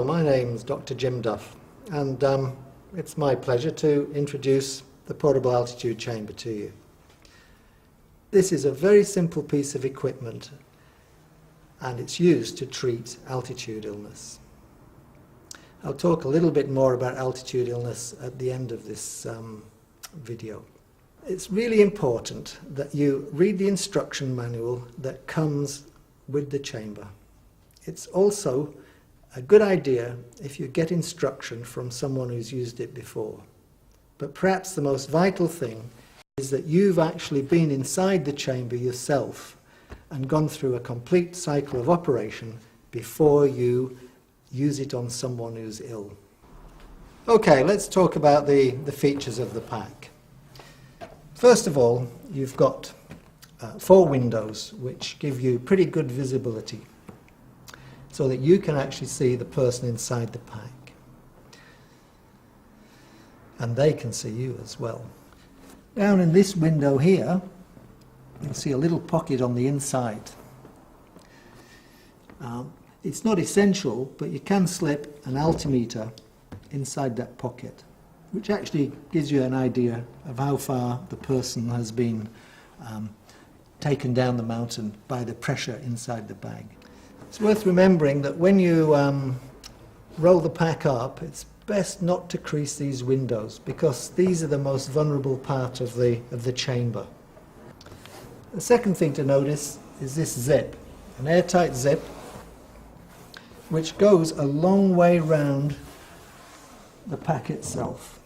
my name's Dr. Jim Duff, and it's my pleasure to introduce the portable altitude chamber to you. This is a very simple piece of equipment, and it's used to treat altitude illness. I'll talk a little bit more about altitude illness at the end of this video. It's really important that you read the instruction manual that comes with the chamber. It's also a good idea if you get instruction from someone who's used it before. But perhaps the most vital thing is that you've actually been inside the chamber yourself and gone through a complete cycle of operation before you use it on someone who's ill. Okay, let's talk about the features of the pack. First of all, you've got 4 windows which give you pretty good visibility, so that you can actually see the person inside the pack. And they can see you as well. Down in this window here, you'll see a little pocket on the inside. It's not essential, but you can slip an altimeter inside that pocket, which actually gives you an idea of how far the person has been taken down the mountain by the pressure inside the bag. It's worth remembering that when you roll the pack up, it's best not to crease these windows, because these are the most vulnerable part of the chamber. The second thing to notice is this zip, an airtight zip, which goes a long way round the pack itself.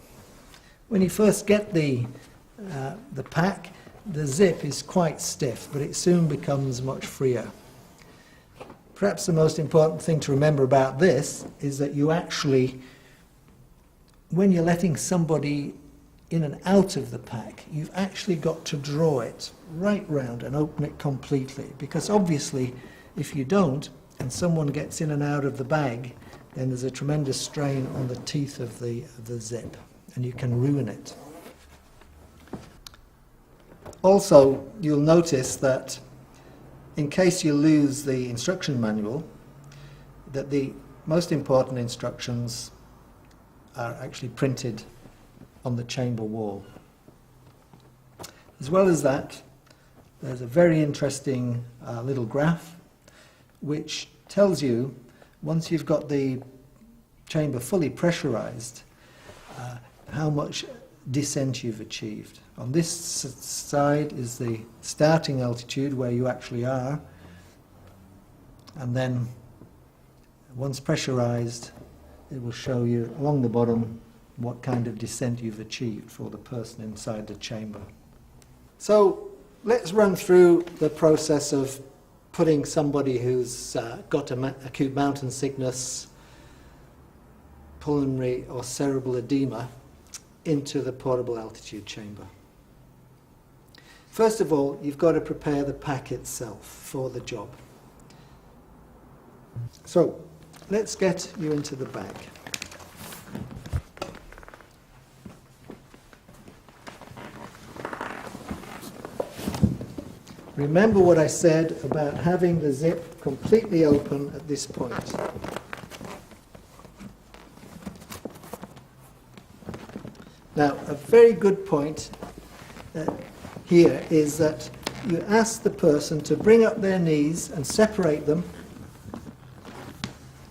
When you first get the pack, the zip is quite stiff, but it soon becomes much freer. Perhaps the most important thing to remember about this is that you actually, when you're letting somebody in and out of the pack, you've actually got to draw it right round and open it completely, because obviously if you don't and someone gets in and out of the bag, then there's a tremendous strain on the teeth of the zip and you can ruin it. Also, you'll notice that in case you lose the instruction manual, that the most important instructions are actually printed on the chamber wall. As well as that, there's a very interesting little graph which tells you, once you've got the chamber fully pressurized, how much descent you've achieved. On this side is the starting altitude where you actually are, and then once pressurized it will show you along the bottom what kind of descent you've achieved for the person inside the chamber. So let's run through the process of putting somebody who's got acute mountain sickness, pulmonary or cerebral edema into the portable altitude chamber. First of all, you've got to prepare the pack itself for the job. So let's get you into the bag. Remember what I said about having the zip completely open at this point. Now, a very good point here is that you ask the person to bring up their knees and separate them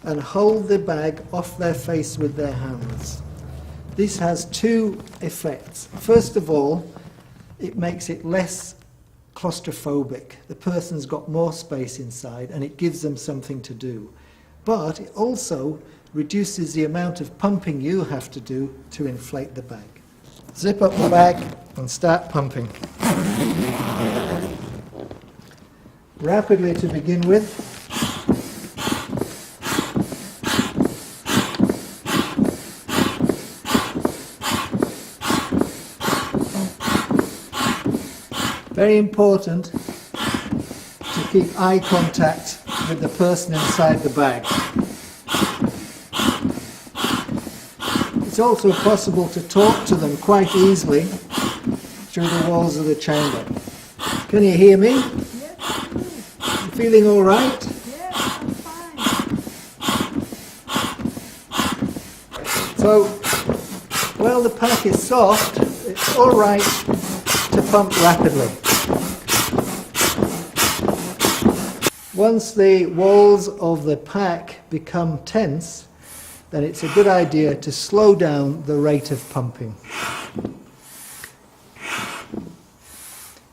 and hold the bag off their face with their hands. This has 2 effects. First of all, it makes it less claustrophobic. The person's got more space inside and it gives them something to do. But it also reduces the amount of pumping you have to do to inflate the bag. Zip up the bag and start pumping. Rapidly to begin with. Very important to keep eye contact with the person inside the bag. It's also possible to talk to them quite easily through the walls of the chamber. Can you hear me? Yes, You feeling all right? yes, I'm fine. So, while the pack is soft, it's all right to pump rapidly. Once the walls of the pack become tense, then it's a good idea to slow down the rate of pumping.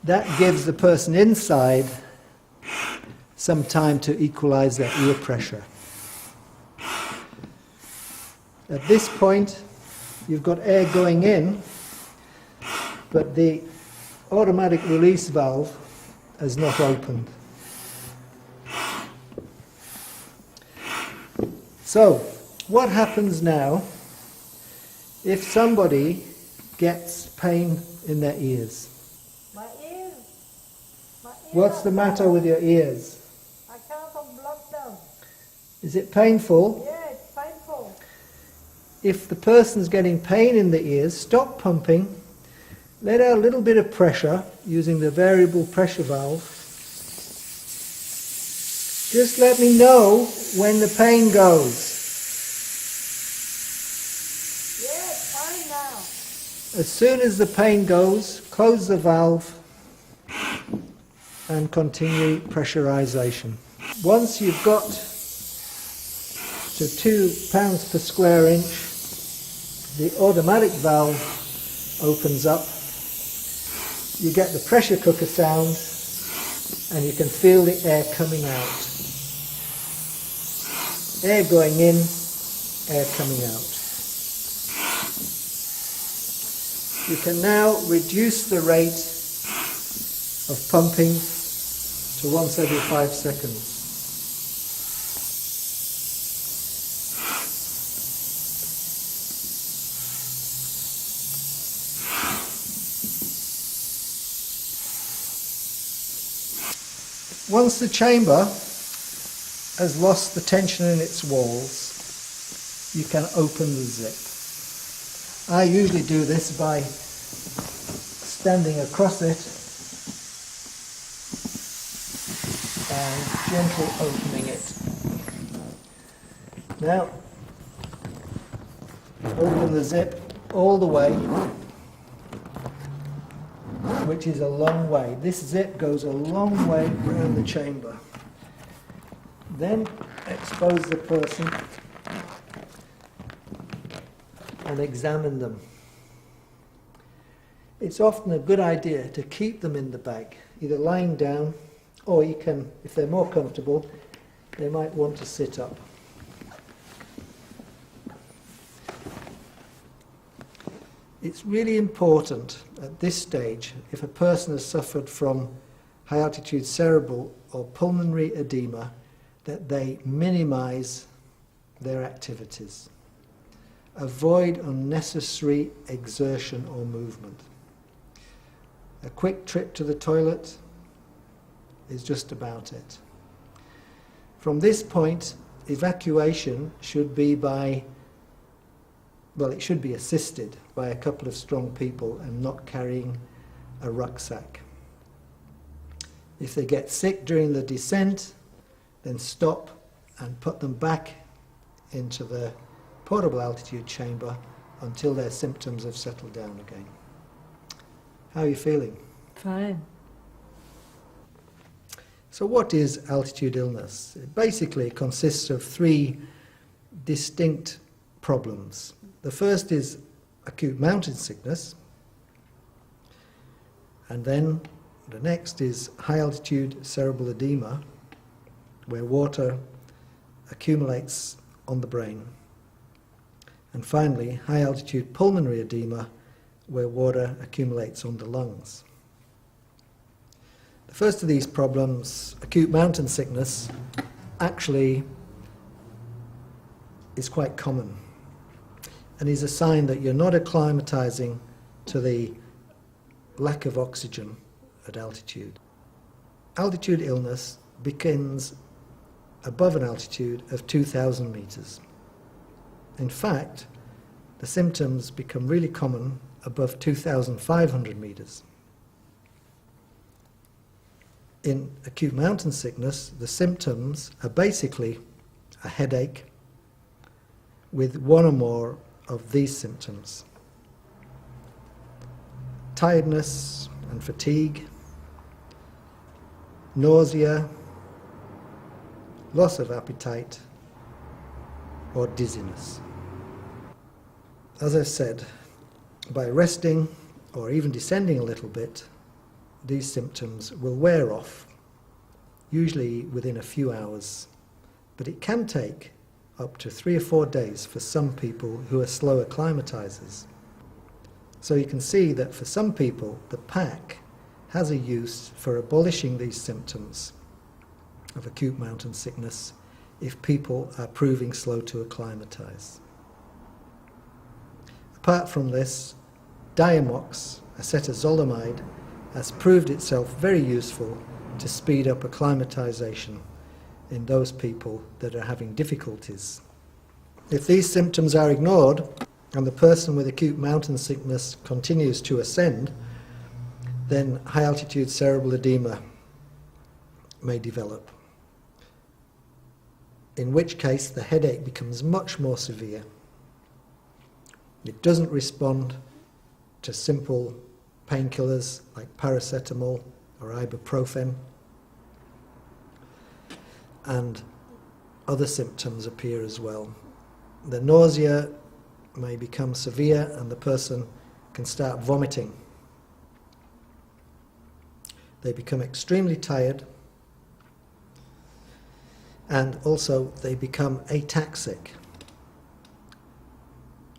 That gives the person inside some time to equalize their ear pressure. At this point, you've got air going in, but the automatic release valve has not opened. So, what happens now if somebody gets pain in their ears? My ears. What's the matter with your ears? I can't block them. Is it painful? Yeah, it's painful. If the person's getting pain in the ears, stop pumping, let out a little bit of pressure using the variable pressure valve. Just let me know when the pain goes. Yeah, it's fine now. As soon as the pain goes, close the valve and continue pressurization. Once you've got to 2 pounds per square inch, the automatic valve opens up. You get the pressure cooker sound and you can feel the air coming out. Air going in, air coming out. You can now reduce the rate of pumping to once every 5 seconds. Once the chamber has lost the tension in its walls, you can open the zip. I usually do this by standing across it and gently opening it. Now, open the zip all the way, which is a long way. This zip goes a long way around the chamber. Then expose the person and examine them. It's often a good idea to keep them in the bag, either lying down, or you can, if they're more comfortable, they might want to sit up. It's really important at this stage, if a person has suffered from high altitude cerebral or pulmonary edema, that they minimize their activities. Avoid unnecessary exertion or movement. A quick trip to the toilet is just about it. From this point, evacuation should be it should be assisted by a couple of strong people and not carrying a rucksack. If they get sick during the descent, then stop and put them back into the portable altitude chamber until their symptoms have settled down again. How are you feeling? Fine. So what is altitude illness? It basically consists of 3 distinct problems. The first is acute mountain sickness, and then the next is high altitude cerebral edema, where water accumulates on the brain. And finally, high altitude pulmonary edema, where water accumulates on the lungs. The first of these problems, acute mountain sickness, actually is quite common and is a sign that you're not acclimatizing to the lack of oxygen at altitude. Altitude illness begins above an altitude of 2,000 meters. In fact, the symptoms become really common above 2,500 meters. In acute mountain sickness, the symptoms are basically a headache with one or more of these symptoms: tiredness and fatigue, nausea, loss of appetite, or dizziness. As I said, by resting or even descending a little bit, these symptoms will wear off, usually within a few hours, but it can take up to 3 or 4 days for some people who are slow acclimatizers. So you can see that for some people the pack has a use for abolishing these symptoms of acute mountain sickness if people are proving slow to acclimatize. Apart from this, Diamox, acetazolamide, has proved itself very useful to speed up acclimatization in those people that are having difficulties. If these symptoms are ignored and the person with acute mountain sickness continues to ascend, then high altitude cerebral edema may develop, in which case the headache becomes much more severe. It doesn't respond to simple painkillers like paracetamol or ibuprofen, and other symptoms appear as well. The nausea may become severe and the person can start vomiting. They become extremely tired, and also they become ataxic.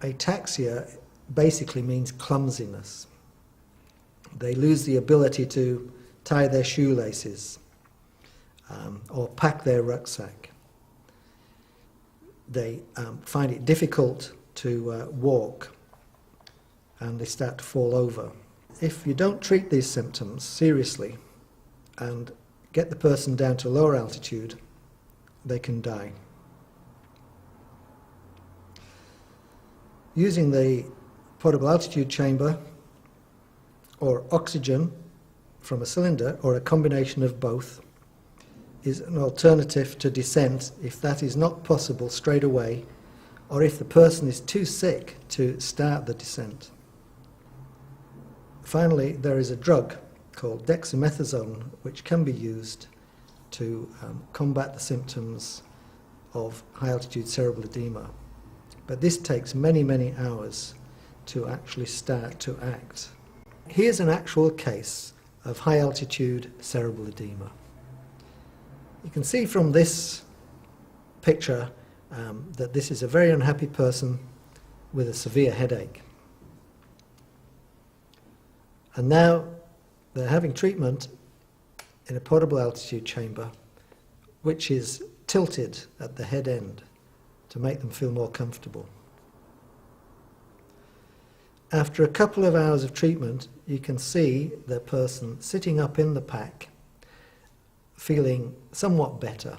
Ataxia basically means clumsiness. They lose the ability to tie their shoelaces or pack their rucksack. They find it difficult to walk, and they start to fall over. If you don't treat these symptoms seriously and get the person down to lower altitude, they can die. Using the portable altitude chamber or oxygen from a cylinder, or a combination of both, is an alternative to descent if that is not possible straight away, or if the person is too sick to start the descent. Finally, there is a drug called dexamethasone which can be used to combat the symptoms of high altitude cerebral edema. But this takes many, many hours to actually start to act. Here's an actual case of high altitude cerebral edema. You can see from this picture that this is a very unhappy person with a severe headache. And now they're having treatment in a portable altitude chamber which is tilted at the head end to make them feel more comfortable. After a couple of hours of treatment, you can see the person sitting up in the pack feeling somewhat better.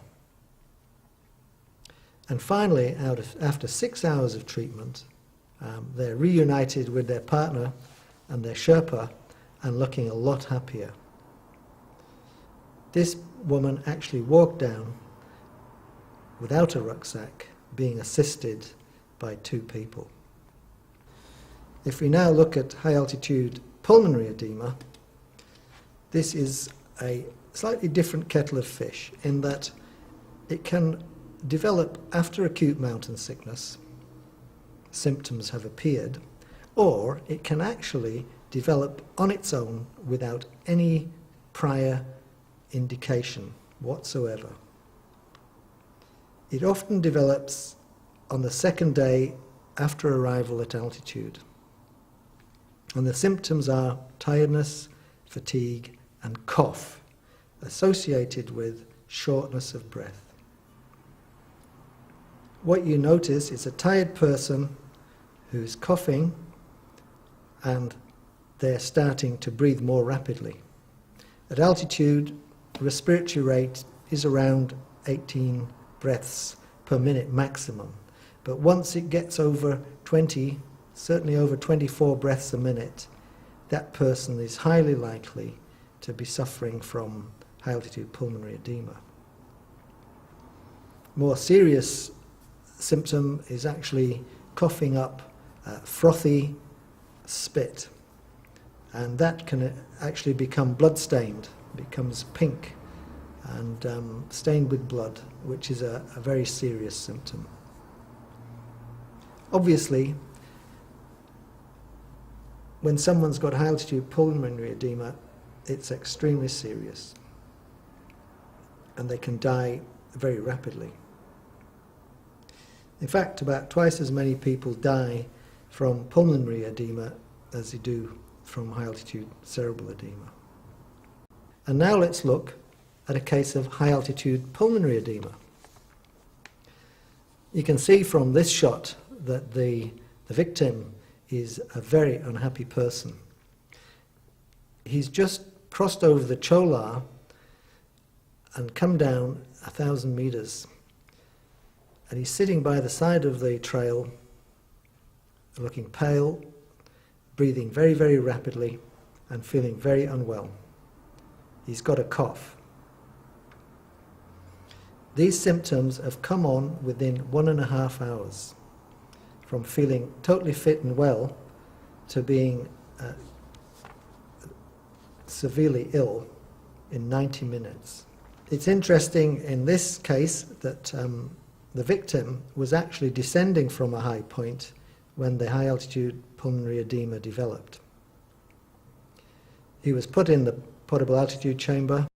And finally, after 6 hours of treatment, they're reunited with their partner and their Sherpa and looking a lot happier. This woman actually walked down without a rucksack, being assisted by 2 people. If we now look at high altitude pulmonary edema, this is a slightly different kettle of fish in that it can develop after acute mountain sickness, symptoms have appeared, or it can actually develop on its own without any prior indication whatsoever. It often develops on the 2nd day after arrival at altitude. And the symptoms are tiredness, fatigue, and cough, associated with shortness of breath. What you notice is a tired person who's coughing, and they're starting to breathe more rapidly. At altitude, respiratory rate is around 18 breaths per minute maximum. But once it gets over 20, certainly over 24 breaths a minute, that person is highly likely to be suffering from high altitude pulmonary edema. More serious symptom is actually coughing up frothy spit, and that can actually become blood-stained, becomes pink and stained with blood, which is a very serious symptom. Obviously, when someone's got high-altitude pulmonary edema, it's extremely serious, and they can die very rapidly. In fact, about twice as many people die from pulmonary edema as they do from high-altitude cerebral edema. And now let's look at a case of high-altitude pulmonary edema. You can see from this shot that the victim is a very unhappy person. He's just crossed over the Cholar and come down 1,000 meters. And he's sitting by the side of the trail, looking pale, breathing very, very rapidly, and feeling very unwell. He's got a cough. These symptoms have come on within 1.5 hours, from feeling totally fit and well to being severely ill in 90 minutes. It's interesting in this case that the victim was actually descending from a high point when the high-altitude pulmonary edema developed. He was put in the portable altitude chamber.